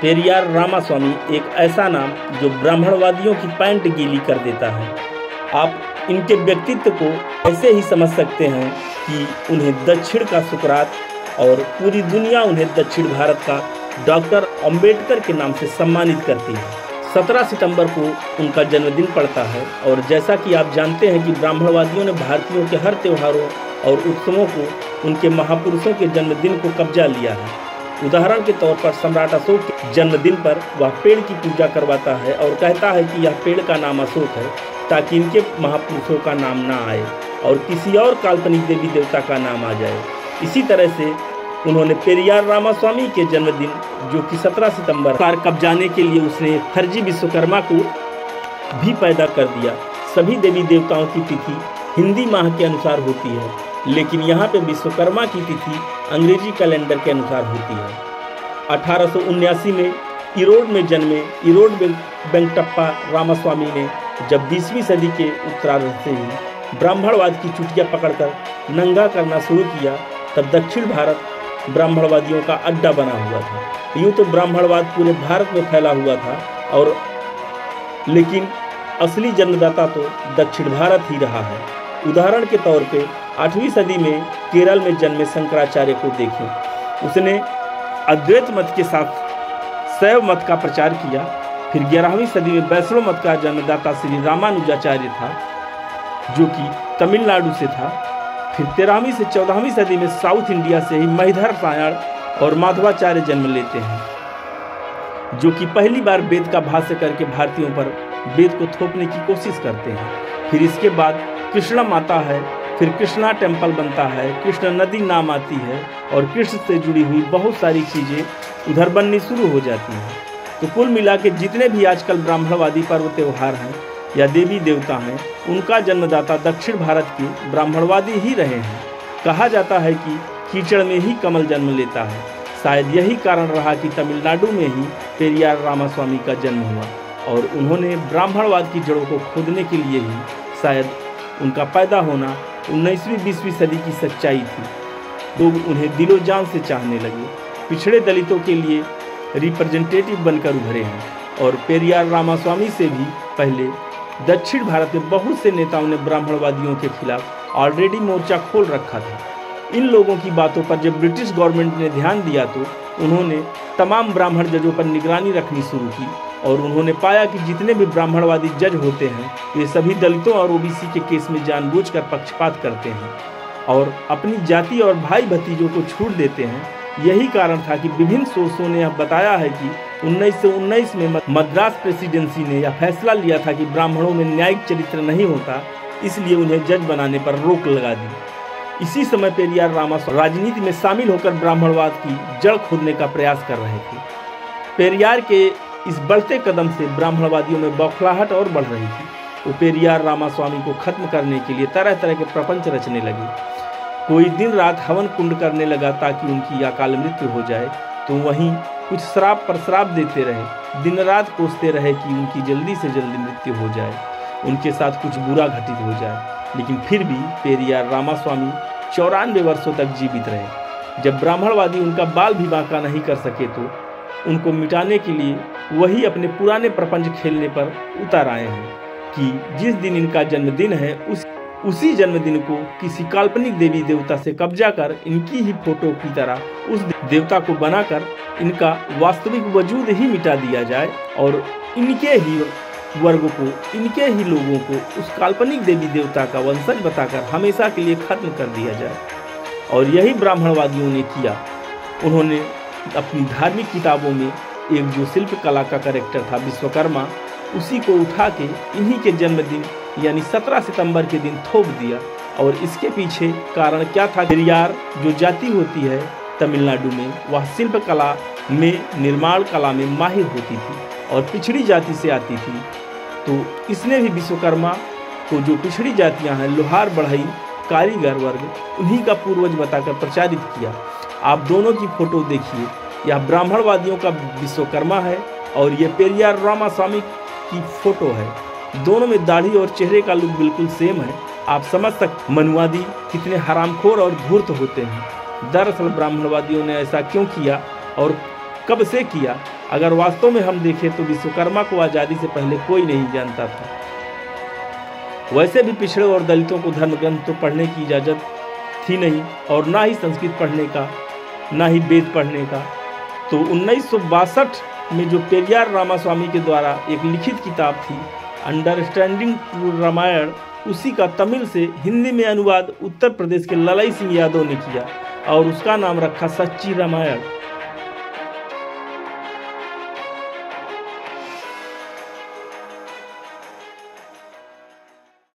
पेरियार रामास्वामी एक ऐसा नाम जो ब्राह्मणवादियों की पैंट गीली कर देता है। आप इनके व्यक्तित्व को ऐसे ही समझ सकते हैं कि उन्हें दक्षिण का सुकरात और पूरी दुनिया उन्हें दक्षिण भारत का डॉक्टर अंबेडकर के नाम से सम्मानित करती है। 17 सितंबर को उनका जन्मदिन पड़ता है और जैसा कि आप जानते हैं कि ब्राह्मणवादियों ने भारतीयों के हर त्योहारों और उत्सवों को उनके महापुरुषों के जन्मदिन को कब्जा लिया है। उदाहरण के तौर पर सम्राट अशोक के जन्मदिन पर वह पेड़ की पूजा करवाता है और कहता है कि यह पेड़ का नाम अशोक है ताकि इनके महापुरुषों का नाम ना आए और किसी और काल्पनिक देवी देवता का नाम आ जाए। इसी तरह से उन्होंने पेरियार रामास्वामी के जन्मदिन जो कि 17 सितंबर कार कब्जाने के लिए उसने फर्जी विश्वकर्मा को भी पैदा कर दिया। सभी देवी देवताओं की तिथि हिंदी माह के अनुसार होती है, लेकिन यहाँ पे विश्वकर्मा की तिथि अंग्रेजी कैलेंडर के अनुसार होती है। 1879 में इरोड में जन्मे इरोड वेंकटप्पा रामास्वामी ने जब 20वीं सदी के उत्तरार्ध से ही ब्राह्मणवाद की चुटिया पकड़कर नंगा करना शुरू किया, तब दक्षिण भारत ब्राह्मणवादियों का अड्डा बना हुआ था। यूँ तो ब्राह्मणवाद पूरे भारत में फैला हुआ था और लेकिन असली जन्मदाता तो दक्षिण भारत ही रहा है। उदाहरण के तौर पे 8वीं सदी में केरल में जन्मे शंकराचार्य को देखें। उसने अद्वैत मत के साथ शैव मत का प्रचार किया। फिर 11वीं सदी में वैष्णव मत का जन्मदाता श्री रामानुजाचार्य था, जो कि तमिलनाडु से था। फिर 13वीं से 14वीं सदी में साउथ इंडिया से ही महिधर सायण और माधवाचार्य जन्म लेते हैं, जो कि पहली बार वेद का भाष्य करके भारतीयों पर वेद को थोपने की कोशिश करते हैं। फिर इसके बाद कृष्णा माता है, फिर कृष्णा टेम्पल बनता है, कृष्ण नदी नाम आती है और कृष्ण से जुड़ी हुई बहुत सारी चीज़ें उधर बननी शुरू हो जाती हैं। तो कुल मिला के जितने भी आजकल ब्राह्मणवादी पर्व त्यौहार हैं या देवी देवता हैं, उनका जन्मदाता दक्षिण भारत के ब्राह्मणवादी ही रहे हैं। कहा जाता है कि कीचड़ में ही कमल जन्म लेता है। शायद यही कारण रहा कि तमिलनाडु में ही पेरियार रामास्वामी का जन्म हुआ और उन्होंने ब्राह्मणवाद की जड़ों को खोदने के लिए ही शायद उनका पैदा होना 19वीं 20वीं सदी की सच्चाई थी। लोग उन्हें दिलो जान से चाहने लगे। पिछड़े दलितों के लिए रिप्रेजेंटेटिव बनकर उभरे हैं और पेरियार रामास्वामी से भी पहले दक्षिण भारत में बहुत से नेताओं ने ब्राह्मणवादियों के खिलाफ ऑलरेडी मोर्चा खोल रखा था। इन लोगों की बातों पर जब ब्रिटिश गवर्नमेंट ने ध्यान दिया तो उन्होंने तमाम ब्राह्मण जजों पर निगरानी रखनी शुरू की और उन्होंने पाया कि जितने भी ब्राह्मणवादी जज होते हैं वे सभी दलितों और ओबीसी के केस में जानबूझकर पक्षपात करते हैं और अपनी जाति और भाई भतीजों को छूट देते हैं। यही कारण था कि विभिन्न सोर्सों ने यह बताया है कि 1919 में मद्रास प्रेसिडेंसी ने यह फैसला लिया था कि ब्राह्मणों में न्यायिक चरित्र नहीं होता, इसलिए उन्हें जज बनाने पर रोक लगा दी। इसी समय पेरियार रामास्वामी राजनीति में शामिल होकर ब्राह्मणवाद की जड़ खोदने का प्रयास कर रहे थे। पेरियार के इस बढ़ते कदम से ब्राह्मणवादियों में बौखलाहट और बढ़ रही थी। वो पेरियार रामास्वामी को खत्म करने के लिए तरह तरह के प्रपंच रचने लगे। कोई दिन रात हवन कुंड करने लगा ताकि उनकी अकाल मृत्यु हो जाए, तो वहीं कुछ श्राप पर श्राप देते रहे। दिन रात कोसते रहे कि उनकी जल्दी से जल्दी मृत्यु हो जाए, उनके साथ कुछ बुरा घटित हो जाए। लेकिन फिर भी पेरियार रामास्वामी 94 वर्षों तक जीवित रहे। जब ब्राह्मणवादी उनका बाल भी बांका नहीं कर सके तो उनको मिटाने के लिए वही अपने पुराने प्रपंच खेलने पर उतर आए हैं कि जिस दिन इनका जन्मदिन है उसी जन्मदिन को किसी काल्पनिक देवी देवता से कब्जा कर इनकी ही फोटो की तरह उस देवता को बनाकर इनका वास्तविक वजूद ही मिटा दिया जाए और इनके ही वर्ग को, इनके ही लोगों को उस काल्पनिक देवी देवता का वंशज बताकर हमेशा के लिए खत्म कर दिया जाए। और यही ब्राह्मणवादियों ने किया। उन्होंने अपनी धार्मिक किताबों में एक जो शिल्प कला का कैरेक्टर था विश्वकर्मा, उसी को उठा के इन्हीं के जन्मदिन यानी 17 सितंबर के दिन थोप दिया। और इसके पीछे कारण क्या था? पेरियार जो जाति होती है तमिलनाडु में, वह शिल्प कला में, निर्माण कला में माहिर होती थी और पिछड़ी जाति से आती थी। तो इसने भी विश्वकर्मा को, जो पिछड़ी जातियां हैं, लोहार बढ़ई कारीगर वर्ग, उन्हीं का पूर्वज बताकर प्रचारित किया। आप दोनों की फोटो देखिए, यह ब्राह्मणवादियों का विश्वकर्मा है और ये पेरियार रामास्वामी की फोटो है। दोनों में दाढ़ी और चेहरे का लुक बिल्कुल सेम है। आप समझ सकते मनुवादी कितने हरामखोर और धूर्त होते हैं। दरअसल ब्राह्मणवादियों ने ऐसा क्यों किया और कब से किया, अगर वास्तव में हम देखें तो विश्वकर्मा को आज़ादी से पहले कोई नहीं जानता था। वैसे भी पिछड़े और दलितों को धर्म ग्रंथ तो पढ़ने की इजाज़त थी नहीं, और ना ही संस्कृत पढ़ने का, ना ही वेद पढ़ने का। तो 1962 में जो पेरियार रामास्वामी के द्वारा एक लिखित किताब थी अंडरस्टैंडिंग रामायण, उसी का तमिल से हिंदी में अनुवाद उत्तर प्रदेश के ललाई सिंह यादव ने किया और उसका नाम रखा सच्ची रामायण।